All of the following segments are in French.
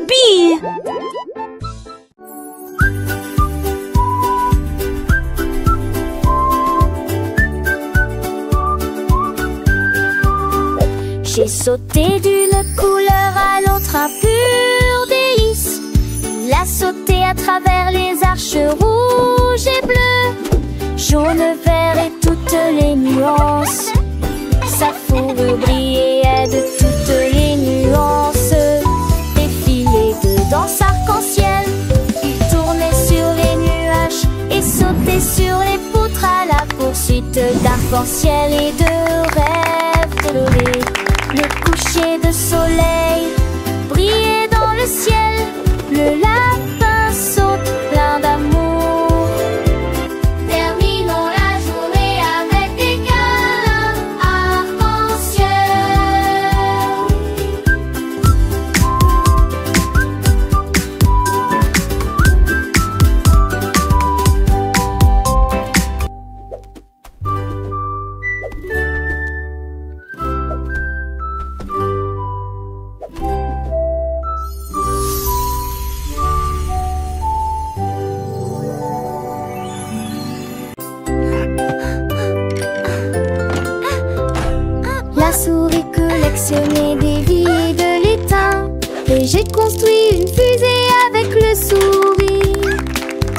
bee! J'ai sauté d'une couleur à l'autre, un pur délice. Il a sauté à travers les arches rouges et bleues, jaune, vert et toutes les nuances. Sa fourrure brillait de toutes les nuances. Défilé de danse arc-en-ciel, il tournait sur les nuages et sautait sur les poutres à la poursuite d'arc-en-ciel et de rêves colorés. Le coucher de soleil brillait dans le ciel. Le lapin saute plein d'amour. Terminons la journée avec des câlins arc-en-ciel. La souris collectionnait des billes et de l'étain, et j'ai construit une fusée avec le sourire.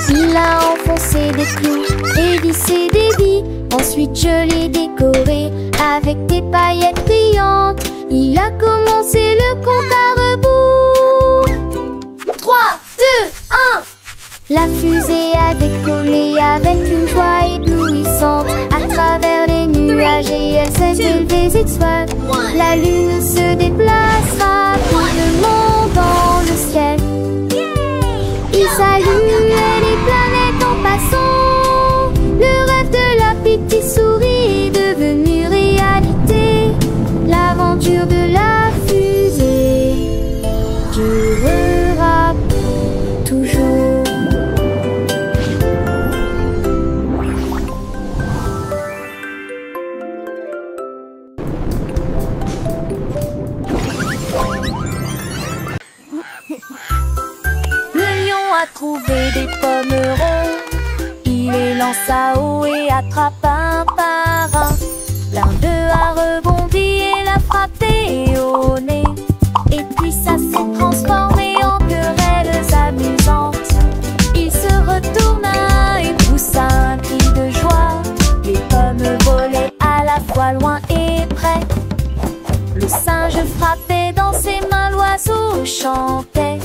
Il a enfoncé des clous et vissé des billes. Ensuite je l'ai décoré avec des paillettes brillantes. Il a commencé le compte à rebours. 3, 2, 1. La fusée a décollé avec une joie éblouissante à travers les nuages et elle s'est élevée zigzag. La lune se déplace rapidement dans le ciel. Il saluait les planètes en passant. Le rêve de la petite souris est devenu réalité. L'aventure de la fusée durera toujours. Le lion a trouvé des pommes rondes. Il les lança haut et attrapa un par un. L'un d'eux a rebondi et l'a frappé au nez. Et puis ça s'est transformé en querelles amusantes. Il se retourna et poussa un cri de joie. Les pommes volaient à la fois loin et près. Le singe frappait dans ses mains, l'oiseau chantait.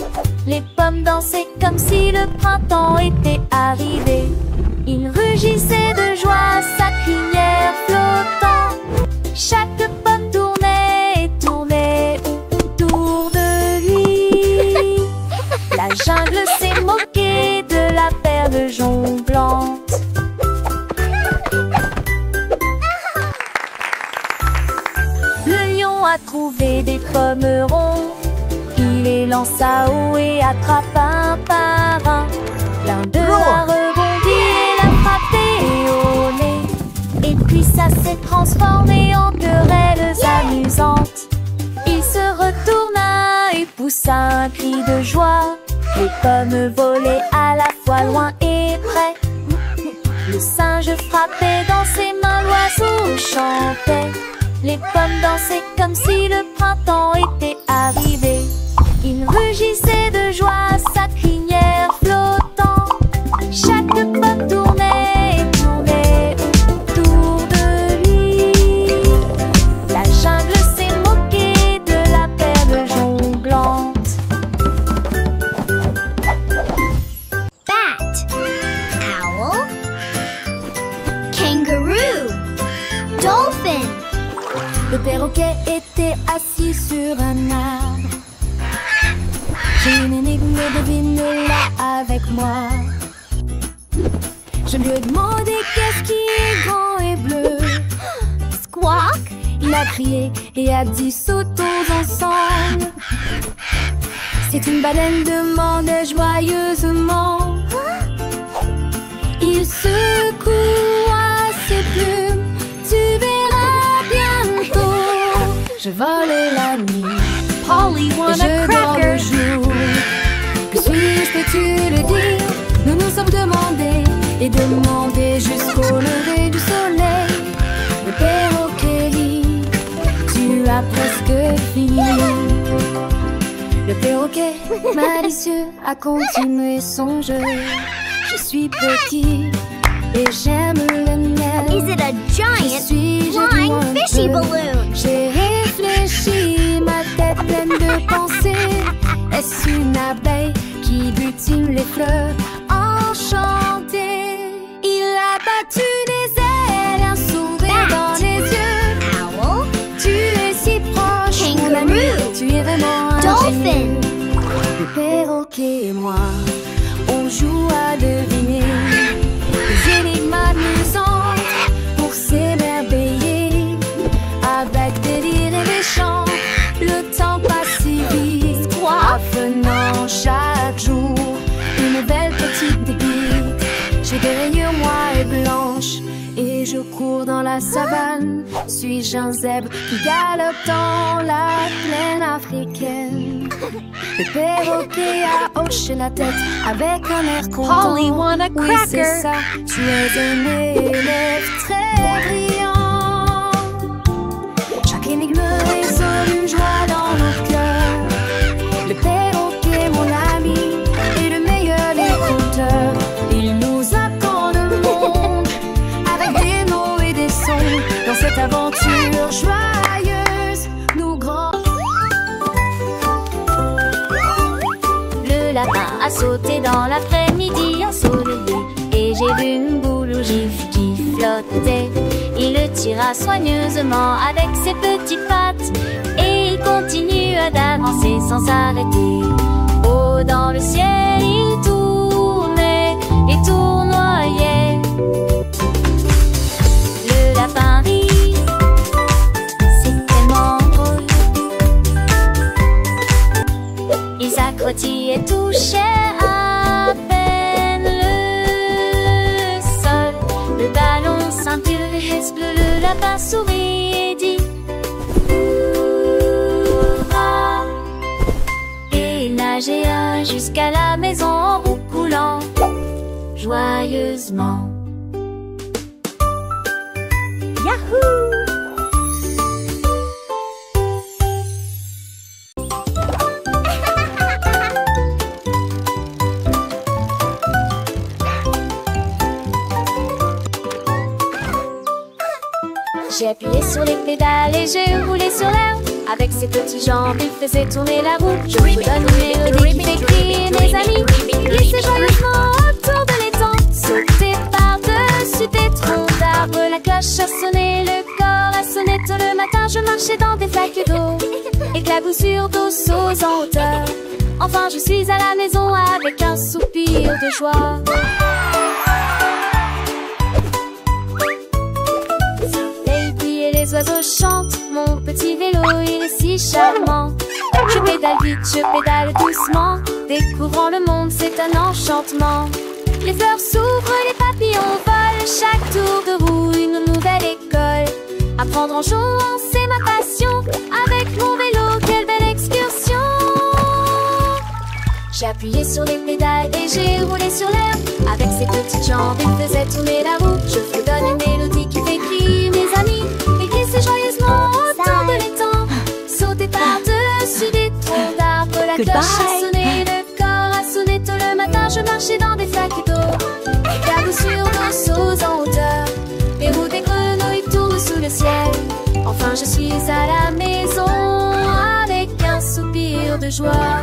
Les pommes dansaient comme si le printemps était arrivé. Il rugissait de joie, sa crinière flottant. Chaque pomme tournait et tournait autour de lui. La jungle s'est moquée de la perle jonglante. Le lion a trouvé des pommes rondes. Il les lança haut et attrapa un par un. L'un d'eux a rebondi et l'a frappé au nez. Et puis ça s'est transformé en querelles amusantes. Il se retourna et poussa un cri de joie. Les pommes volaient à la fois loin et près. Le singe frappait dans ses mains, l'oiseau chantait. Les pommes dansaient comme si le printemps était arrivé. Il rugissait de joie, sa crinière flottant. Chaque pomme tournait et tournait autour de lui. La jungle s'est moquée de la perle jonglante. Bat, owl, kangaroo, dolphin. Le perroquet était assis sur un arbre. J'ai une énigme, devine-la avec moi. Je lui ai demandé qu'est-ce qui est grand et bleu. Squawk, il a crié et a dit sautons ensemble. C'est une baleine, demandait joyeusement. Il secoua ses plumes, tu verras bientôt. Je volais la nuit, Polly et want je a dors le cracker. jour. Maurice, peux-tu le dire? Nous nous sommes demandés et demandés jusqu'au lever du soleil. Le perroquet lit, tu as presque fini. Le perroquet malicieux a continué son jeu. Je suis petit et j'aime le miel. Is it a giant flying fishy balloon? J'ai réfléchi, ma tête pleine de pensées. Est-ce une abeille qui butine les fleurs enchantées? Il a battu des ailes, un sourire dans les yeux. Owl? Tu es si proche, mon ami, tu es vraiment un Dolphin? Le perroquet et moi, on joue à deviner des énigmes amusantes pour s'émerveiller. Avec des rires et des chants, le temps passe si vite. Apprenant chaque jour une nouvelle petite technique. J'ai des rayures noires et blanches et je cours dans la savane. Suis-je un zèbre qui galope dans la plaine africaine? Le perroquet a hoché la tête avec un air content. Polly want a Oui, c'est cracker. ça, tu es un élève très brillant. Chaque énigme résonne une joie dans nos cœurs. Le perroquet, mon ami, est le meilleur des conteurs. Il nous apprend le monde avec des mots et des sons. Dans cette aventure joyeuse, nous grands. Le lapin a sauté dans l'après-midi ensoleillé et j'ai vu une boule au gif qui flottait. Il le tira soigneusement avec ses petites pattes et il continua d'avancer sans s'arrêter. Haut dans le ciel, il tournait et tournoyait. Le lapin rit, c'est tellement drôle. Il s'accrotit et touchait à peine le sol. Le ballon scintillait bleu, le lapin sourit et dit Hurrah! Et il nageait jusqu'à la maison en roucoulant joyeusement. Yahoo! J'ai appuyé sur les pédales et j'ai roulé sur l'herbe. Avec ses petites jambes, il faisait tourner la roue. Je vous donne une mélodie qui fait crier mes amis. Glissez joyeusement autour de l'étang. Sautez par-dessus des troncs d'arbres. La cloche a sonné, le corps a sonné tôt le matin. Je marchais dans des flaques d'eau, éclaboussures d'eau sauts en hauteur. Enfin, je suis à la maison avec un soupir de joie. Les oiseaux chantent, mon petit vélo, il est si charmant. Je pédale vite, je pédale doucement. Découvrant le monde, c'est un enchantement. Les fleurs s'ouvrent, les papillons volent. Chaque tour de roue, une nouvelle école. Apprendre en jouant, c'est ma passion. Avec mon vélo, quelle belle excursion. J'ai appuyé sur les pédales et j'ai roulé sur l'herbe. Avec ses petites jambes, il faisait tourner la roue. Je vous donne une mélodie qui fait crier mes amis. Glissez joyeusement autour de l'étang. Sautez par-dessus des troncs d'arbres. La cloche a sonné, le corps a sonné tôt le matin. Je marchais dans des flaques d'eau, éclaboussures d'eau sauts en hauteur. Les roues des grenouilles tournent sous le ciel. Enfin je suis à la maison avec un soupir de joie.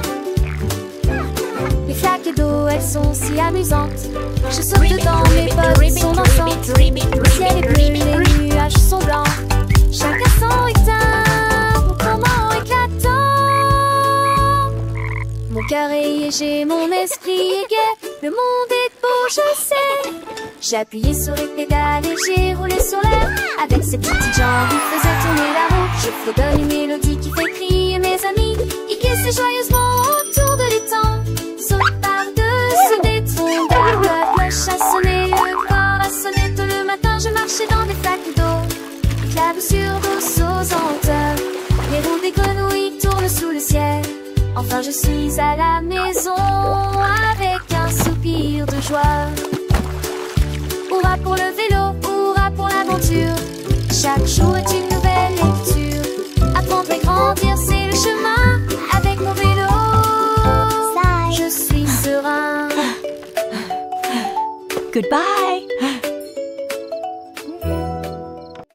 Les flaques d'eau, elles sont si amusantes. Je saute dedans, mes potes sont dansantes. Le ciel est bleu, les nuages sont blancs. Chacun son éteint, mon comment éclatant. Mon cœur est léger, mon esprit est gai. Le monde est beau, je sais. J'ai appuyé sur les pédales et j'ai roulé sur l'air. Avec ses petites jambes, il faisait tourner la roue. Je fredonne une mélodie qui fait crier mes amis. Il glissait joyeusement autour de l'étang. Saute par-dessus des troncs d'arbres. La cloche a sonné, le corps a sonné tôt le matin. Je marchais dans des flaques d'eau, éclaboussures d'eau sauts en hauteur. Les roues des grenouilles tournent sous le ciel. Enfin je suis à la maison avec un soupir de joie. Hurrah pour le vélo, hurrah pour l'aventure. Chaque jour est une nouvelle lecture. Apprendre et grandir, c'est le chemin. Avec mon vélo, je suis serein. Goodbye.